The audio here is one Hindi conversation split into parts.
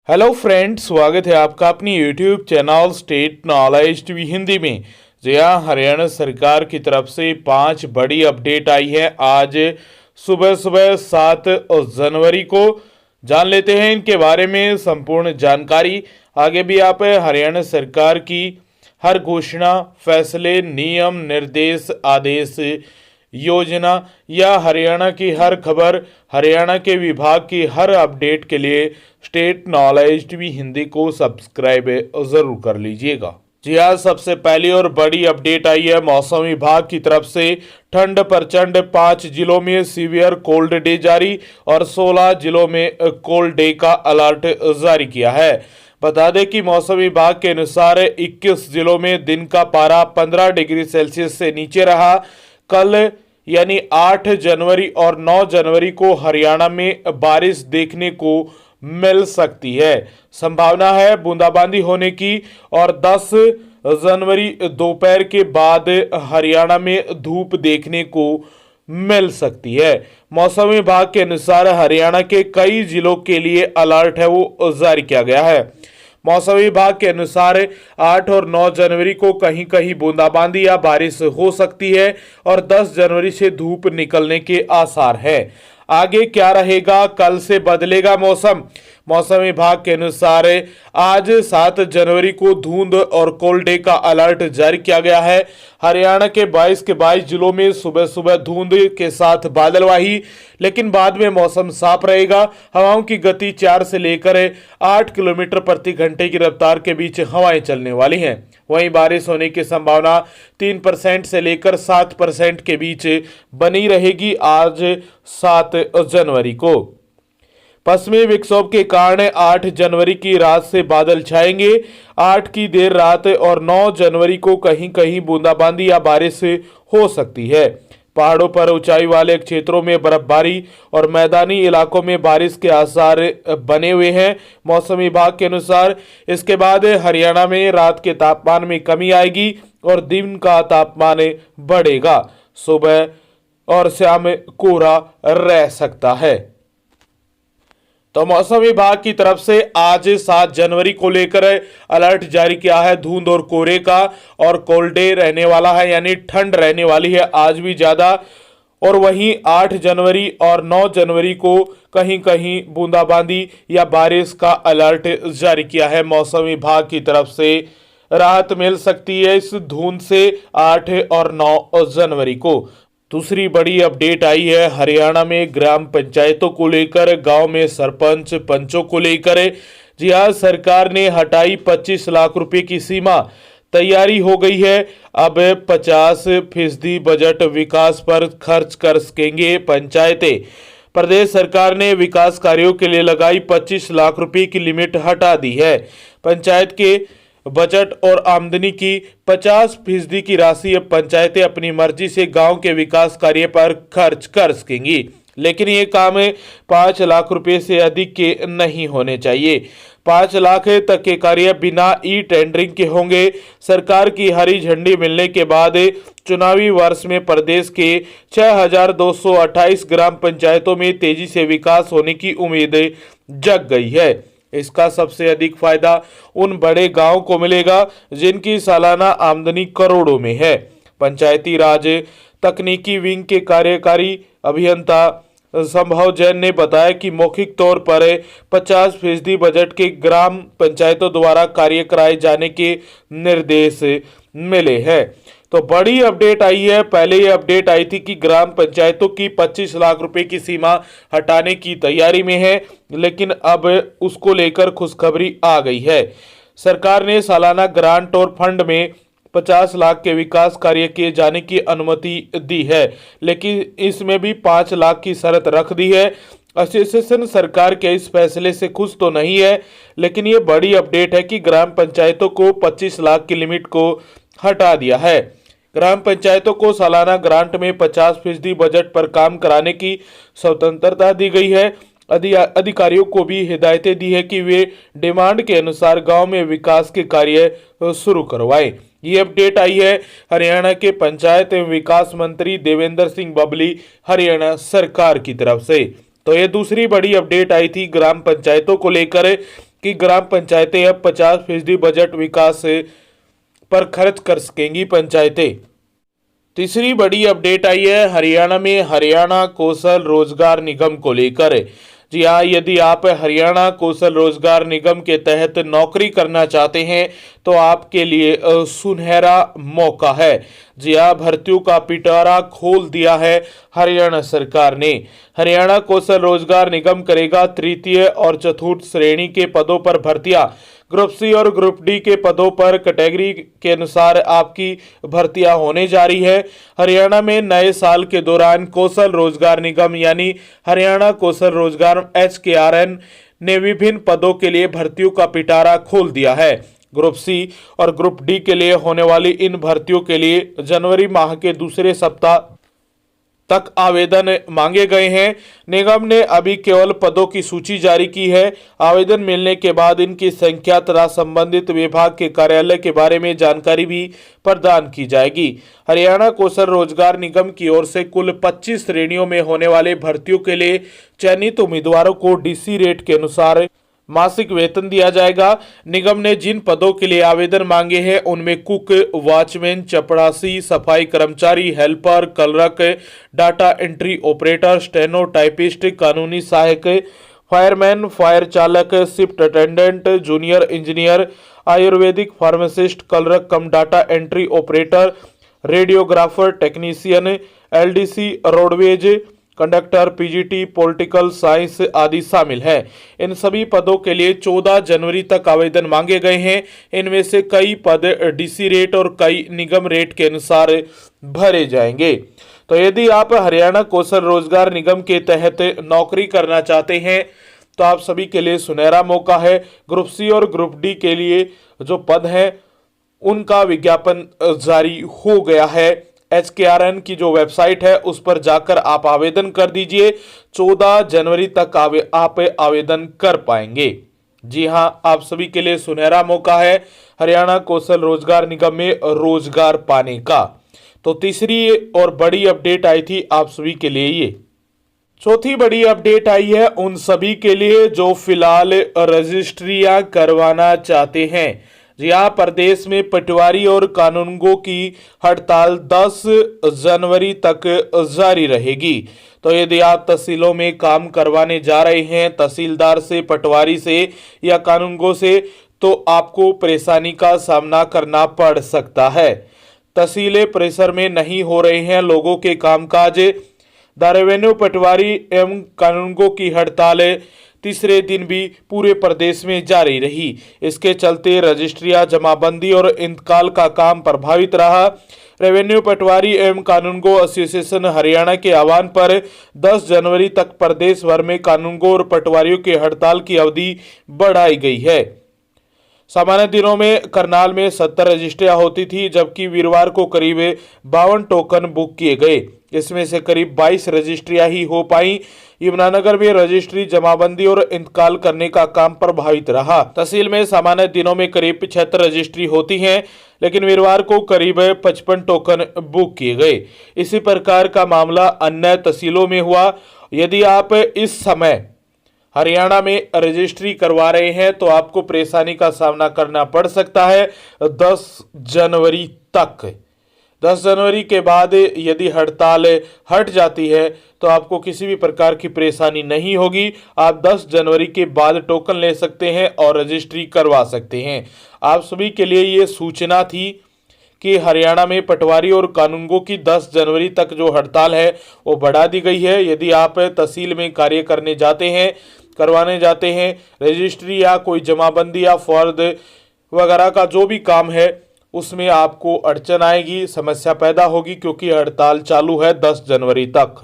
हेलो फ्रेंड्स, स्वागत है आपका अपनी YouTube channel state knowledge TV Hindi में। जी हाँ, हरियाणा सरकार की तरफ से 5 बड़ी अपडेट आई है। आज सुबह सुबह 7 जनवरी को जान लेते हैं इनके बारे में संपूर्ण जानकारी। आगे भी आप हरियाणा सरकार की हर घोषणा, फैसले, नियम, निर्देश, आदेश, योजना या हरियाणा की हर खबर, हरियाणा के विभाग की हर अपडेट के लिए स्टेट नॉलेज टीवी हिंदी को सब्सक्राइब जरूर कर लीजिएगा। जी हाँ, सबसे पहली और बड़ी अपडेट आई है मौसम विभाग की तरफ से। ठंड प्रचंड, 5 जिलों में सीवियर कोल्ड डे जारी और 16 जिलों में कोल्ड डे का अलर्ट जारी किया है। बता दें कि मौसम विभाग के अनुसार 21 जिलों में दिन का पारा 15 डिग्री सेल्सियस से नीचे रहा। कल यानी 8 जनवरी और 9 जनवरी को हरियाणा में बारिश देखने को मिल सकती है। संभावना है बूंदाबांदी होने की और 10 जनवरी दोपहर के बाद हरियाणा में धूप देखने को मिल सकती है। मौसम विभाग के अनुसार हरियाणा के कई जिलों के लिए अलर्ट है वो जारी किया गया है। मौसम विभाग के अनुसार 8 और 9 जनवरी को कहीं कहीं बूंदाबांदी या बारिश हो सकती है और 10 जनवरी से धूप निकलने के आसार है। आगे क्या रहेगा, कल से बदलेगा मौसम। मौसम विभाग के अनुसार आज 7 जनवरी को धुंध और कोल्ड डे का अलर्ट जारी किया गया है। हरियाणा के 22 जिलों में सुबह सुबह धुंध के साथ बादलवाही, लेकिन बाद में मौसम साफ रहेगा। हवाओं की गति 4 से लेकर 8 किलोमीटर प्रति घंटे की रफ्तार के बीच हवाएं चलने वाली हैं। वहीं बारिश होने की संभावना 3% से लेकर 7% के बीच बनी रहेगी। आज 7 जनवरी को पश्चिमी विक्षोभ के कारण 8 जनवरी की रात से बादल छाएंगे। 8 की देर रात और 9 जनवरी को कहीं कहीं बूंदाबांदी या बारिश हो सकती है। पहाड़ों पर ऊंचाई वाले क्षेत्रों में बर्फबारी और मैदानी इलाकों में बारिश के आसार बने हुए हैं। मौसम विभाग के अनुसार इसके बाद हरियाणा में रात के तापमान में कमी आएगी और दिन का तापमान बढ़ेगा। सुबह और शाम कोहरा रह सकता है। तो मौसम विभाग की तरफ से आज 7 जनवरी को लेकर अलर्ट जारी किया है धुंध और कोहरे का, और कोल्ड डे रहने वाला है, यानी ठंड रहने वाली है आज भी ज्यादा। और वहीं 8 जनवरी और 9 जनवरी को कहीं कहीं बूंदाबांदी या बारिश का अलर्ट जारी किया है। मौसम विभाग की तरफ से राहत मिल सकती है इस धुंध से 8 और 9 जनवरी को। दूसरी बड़ी अपडेट आई है हरियाणा में ग्राम पंचायतों को लेकर, गांव में सरपंच पंचों को लेकर। जी हाँ, सरकार ने हटाई 25 लाख रुपए की सीमा। तैयारी हो गई है, अब 50% बजट विकास पर खर्च कर सकेंगे पंचायतें। प्रदेश सरकार ने विकास कार्यों के लिए लगाई 25 लाख रुपए की लिमिट हटा दी है। पंचायत के बजट और आमदनी की 50% की राशि अब पंचायतें अपनी मर्जी से गांव के विकास कार्य पर खर्च कर सकेंगी, लेकिन ये काम 5 लाख रुपए से अधिक के नहीं होने चाहिए। 5 लाख तक के कार्य बिना ई टेंडरिंग के होंगे। सरकार की हरी झंडी मिलने के बाद चुनावी वर्ष में प्रदेश के 6228 ग्राम पंचायतों में तेजी से विकास होने की उम्मीद जग गई है। इसका सबसे अधिक फायदा उन बड़े गांवों को मिलेगा जिनकी सालाना आमदनी करोड़ों में है। पंचायती राज तकनीकी विंग के कार्यकारी अभियंता संभव जैन ने बताया कि मौखिक तौर पर 50% बजट के ग्राम पंचायतों द्वारा कार्य कराए जाने के निर्देश मिले हैं। तो बड़ी अपडेट आई है। पहले ये अपडेट आई थी कि ग्राम पंचायतों की 25 लाख रुपए की सीमा हटाने की तैयारी में है, लेकिन अब उसको लेकर खुशखबरी आ गई है। सरकार ने सालाना ग्रांट और फंड में 50 लाख के विकास कार्य किए जाने की अनुमति दी है, लेकिन इसमें भी 5 लाख की शर्त रख दी है। एसोसिएशन सरकार के इस फैसले से खुश तो नहीं है, लेकिन ये बड़ी अपडेट है कि ग्राम पंचायतों को 25 लाख की लिमिट को हटा दिया है। ग्राम पंचायतों को सालाना ग्रांट में 50% बजट पर काम कराने की स्वतंत्रता दी गई है। अधिकारियों को भी हिदायतें दी है कि वे डिमांड के अनुसार गांव में विकास के कार्य शुरू करवाएं। ये अपडेट आई है हरियाणा के पंचायत एवं विकास मंत्री देवेंद्र सिंह बबली हरियाणा सरकार की तरफ से। तो ये दूसरी बड़ी अपडेट आई थी ग्राम पंचायतों को लेकर। कि ग्राम पंचायतें अब 50% बजट विकास पर खर्च कर सकेंगी। पंचायतें। तीसरी बड़ी अपडेट आई है हरियाणा में हरियाणा कौशल रोजगार निगम को लेकर। जी हाँ, यदि आप हरियाणा कौशल रोजगार निगम के तहत नौकरी करना चाहते हैं तो आपके लिए सुनहरा मौका है। जी हाँ, भर्तियों का पिटारा खोल दिया है हरियाणा सरकार ने। हरियाणा कौशल रोजगार निगम करेगा तृतीय और चतुर्थ श्रेणी के पदों पर भर्तियां। ग्रुप सी और ग्रुप डी के पदों पर कैटेगरी के अनुसार आपकी भर्तियां होने जा रही है। हरियाणा में नए साल के दौरान कौशल रोजगार निगम यानी हरियाणा कौशल रोजगार HKRN ने विभिन्न पदों के लिए भर्तियों का पिटारा खोल दिया है। ग्रुप सी और ग्रुप डी के लिए होने वाली इन भर्तियों के लिए जनवरी माह के दूसरे सप्ताह तक आवेदन मांगे गए हैं। निगम ने अभी केवल पदों की सूची जारी की है। आवेदन मिलने के बाद इनकी संख्या तथा संबंधित विभाग के कार्यालय के बारे में जानकारी भी प्रदान की जाएगी। हरियाणा कौशल रोजगार निगम की ओर से कुल 25 श्रेणियों में होने वाले भर्तियों के लिए चयनित उम्मीदवारों को DC रेट के अनुसार मासिक वेतन दिया जाएगा। निगम ने जिन पदों के लिए आवेदन मांगे हैं उनमें कुक, वॉचमैन, चपरासी, सफाई कर्मचारी, helper, clerk, data entry operator, steno typist, कानूनी सहायक, फायरमैन, फायर चालक, shift attendant, junior engineer, Ayurvedic pharmacist, clerk कम data entry operator, radiographer, technician, LDC, roadways conductor, PGT, political science आदि शामिल है। इन सभी पदों के लिए 14 जनवरी तक आवेदन मांगे गए हैं। इनमें से कई पद DC रेट और कई निगम रेट के अनुसार भरे जाएंगे। तो यदि आप हरियाणा कौशल रोजगार निगम के तहत नौकरी करना चाहते हैं तो आप सभी के लिए सुनहरा मौका है। ग्रुप सी और ग्रुप डी के लिए जो पद हैं उनका विज्ञापन जारी हो गया है। HKRN की जो वेबसाइट है उस पर जाकर आप आवेदन कर दीजिए। 14 जनवरी तक आप आवेदन कर पाएंगे। जी हां, आप सभी के लिए सुनहरा मौका है हरियाणा कौशल रोजगार निगम में रोजगार पाने का। तो तीसरी और बड़ी अपडेट आई थी आप सभी के लिए ये। चौथी बड़ी अपडेट आई है उन सभी के लिए जो फिलहाल रजिस्ट्रियां करवाना चाहते हैं। जी हाँ, प्रदेश में पटवारी और कानूनगो की हड़ताल 10 जनवरी तक जारी रहेगी। तो यदि आप तहसीलों में काम करवाने जा रहे हैं तहसीलदार से, पटवारी से या कानूनगो से, तो आपको परेशानी का सामना करना पड़ सकता है। तहसीलें प्रेशर में नहीं हो रहे हैं लोगों के कामकाज। द रेवेन्यू पटवारी एवं कानूनगो की हड़ताल तीसरे दिन भी पूरे प्रदेश में जारी रही। इसके चलते रजिस्ट्रियां, जमाबंदी और इंतकाल का काम प्रभावित रहा। रेवेन्यू पटवारी एवं कानूनगो एसोसिएशन हरियाणा के आह्वान पर 10 जनवरी तक प्रदेश भर में कानूनगो और पटवारियों की हड़ताल की अवधि बढ़ाई गई है। सामान्य दिनों में करनाल में 70 रजिस्ट्रियां होती थी, जबकि वीरवार को करीब 52 टोकन बुक किए गए। इसमें से करीब 22 रजिस्ट्रियां ही हो पाई। यमुनानगर में रजिस्ट्री, जमाबंदी और इंतकाल करने का काम प्रभावित रहा। तहसील में सामान्य दिनों में करीब 75 रजिस्ट्री होती हैं, लेकिन वीरवार को करीब 55 टोकन बुक किए गए। इसी प्रकार का मामला अन्य तहसीलों में हुआ। यदि आप इस समय हरियाणा में रजिस्ट्री करवा रहे हैं तो आपको परेशानी का सामना करना पड़ सकता है 10 जनवरी तक। 10 जनवरी के बाद यदि हड़ताल हट जाती है तो आपको किसी भी प्रकार की परेशानी नहीं होगी। आप 10 जनवरी के बाद टोकन ले सकते हैं और रजिस्ट्री करवा सकते हैं। आप सभी के लिए ये सूचना थी कि हरियाणा में पटवारी और कानूनगो की 10 जनवरी तक जो हड़ताल है वो बढ़ा दी गई है। यदि आप तहसील में कार्य करवाने जाते हैं रजिस्ट्री या कोई जमाबंदी या फर्द वगैरह का जो भी काम है उसमें आपको अड़चन आएगी, समस्या पैदा होगी, क्योंकि हड़ताल चालू है 10 जनवरी तक।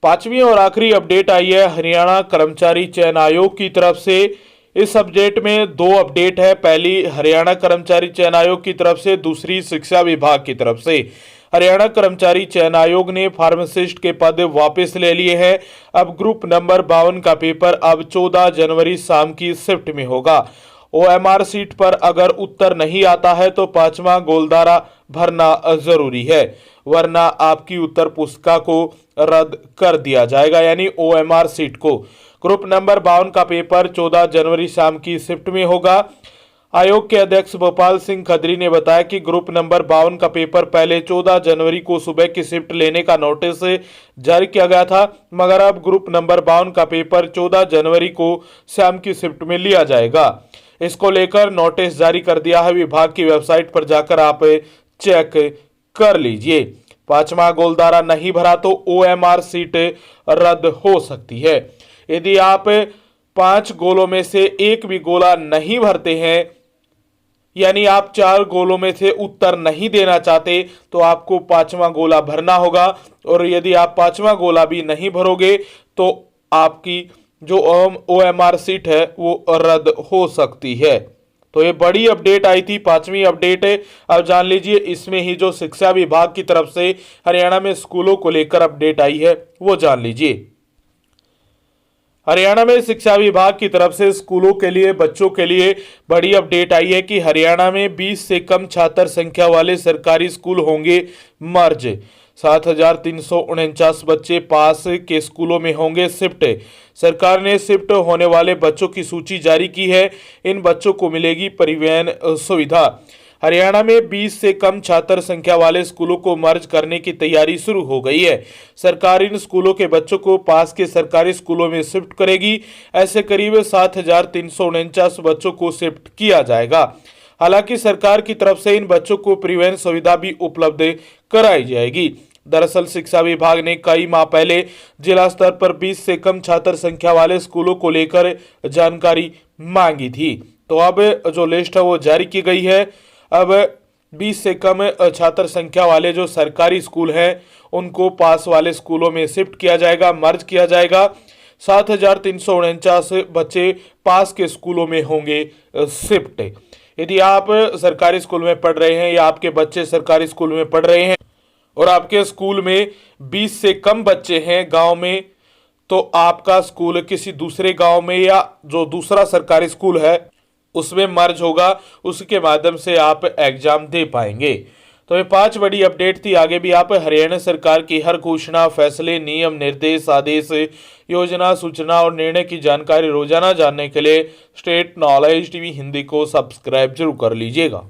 पांचवी और आखिरी अपडेट आई है हरियाणा कर्मचारी चयन आयोग की तरफ से। इस अपडेट में 2 अपडेट है। पहली हरियाणा कर्मचारी चयन आयोग की तरफ से, दूसरी शिक्षा विभाग की तरफ से। हरियाणा कर्मचारी चयन आयोग ने फार्मासिस्ट के पद वापस ले लिए हैं। अब ग्रुप नंबर 52 का पेपर अब 14 जनवरी शाम की शिफ्ट में होगा। OMR सीट पर अगर उत्तर नहीं आता है तो 5वां गोलदारा भरना जरूरी है, वरना आपकी उत्तर पुस्तिका को रद्द कर दिया जाएगा, यानी OMR सीट को। ग्रुप नंबर 52 का पेपर 14 जनवरी शाम की शिफ्ट में होगा। आयोग के अध्यक्ष भोपाल सिंह खत्री ने बताया कि ग्रुप नंबर 52 का पेपर पहले 14 जनवरी को सुबह की शिफ्ट लेने का नोटिस जारी किया गया था, मगर अब ग्रुप नंबर 52 का पेपर 14 जनवरी को शाम की शिफ्ट में लिया जाएगा। इसको लेकर नोटिस जारी कर दिया है। विभाग की वेबसाइट पर जाकर आप चेक कर लीजिए। 5वां गोलदारा नहीं भरा तो OMR सीट रद्द हो सकती है। यदि आप 5 गोलों में से एक भी गोला नहीं भरते हैं, यानी आप 4 गोलों में से उत्तर नहीं देना चाहते, तो आपको 5वां गोला भरना होगा। और यदि आप 5वां गोला भी नहीं भरोगे तो आपकी जो OMR सीट है वो रद्द हो सकती है। तो ये बड़ी अपडेट आई थी, 5वीं अपडेट है। अब जान लीजिए इसमें ही जो शिक्षा विभाग की तरफ से हरियाणा में स्कूलों को लेकर अपडेट आई है वो जान लीजिए। हरियाणा में शिक्षा विभाग की तरफ से स्कूलों के लिए बच्चों के लिए बड़ी अपडेट आई है कि हरियाणा में 20 से कम छात्र संख्या वाले सरकारी स्कूल होंगे मर्ज। 7,349 बच्चे पास के स्कूलों में होंगे शिफ्ट। सरकार ने शिफ्ट होने वाले बच्चों की सूची जारी की है। इन बच्चों को मिलेगी परिवहन सुविधा। हरियाणा में 20 से कम छात्र संख्या वाले स्कूलों को मर्ज करने की तैयारी शुरू हो गई है। सरकार इन स्कूलों के बच्चों को पास के सरकारी स्कूलों में शिफ्ट करेगी। ऐसे करीब 7,349 बच्चों को शिफ्ट किया जाएगा। हालांकि सरकार की तरफ से इन बच्चों को परिवहन सुविधा भी उपलब्ध कराई जाएगी। दरअसल शिक्षा विभाग ने कई माह पहले जिला स्तर पर 20 से कम छात्र संख्या वाले स्कूलों को लेकर जानकारी मांगी थी। तो अब जो लिस्ट है वो जारी की गई है। अब 20 से कम छात्र संख्या वाले जो सरकारी स्कूल हैं उनको पास वाले स्कूलों में शिफ्ट किया जाएगा, मर्ज किया जाएगा। 7,349 बच्चे पास के स्कूलों में होंगे शिफ्ट। यदि आप सरकारी स्कूल में पढ़ रहे हैं या आपके बच्चे सरकारी स्कूल में पढ़ रहे हैं और आपके स्कूल में 20 से कम बच्चे हैं गांव में, तो आपका स्कूल किसी दूसरे गांव में या जो दूसरा सरकारी स्कूल है उसमें मर्ज होगा, उसके माध्यम से आप एग्जाम दे पाएंगे। तो ये 5 बड़ी अपडेट थी। आगे भी आप हरियाणा सरकार की हर घोषणा, फैसले, नियम, निर्देश, आदेश, योजना, सूचना और निर्णय की जानकारी रोजाना जानने के लिए स्टेट नॉलेज टीवी हिंदी को सब्सक्राइब जरूर कर लीजिएगा।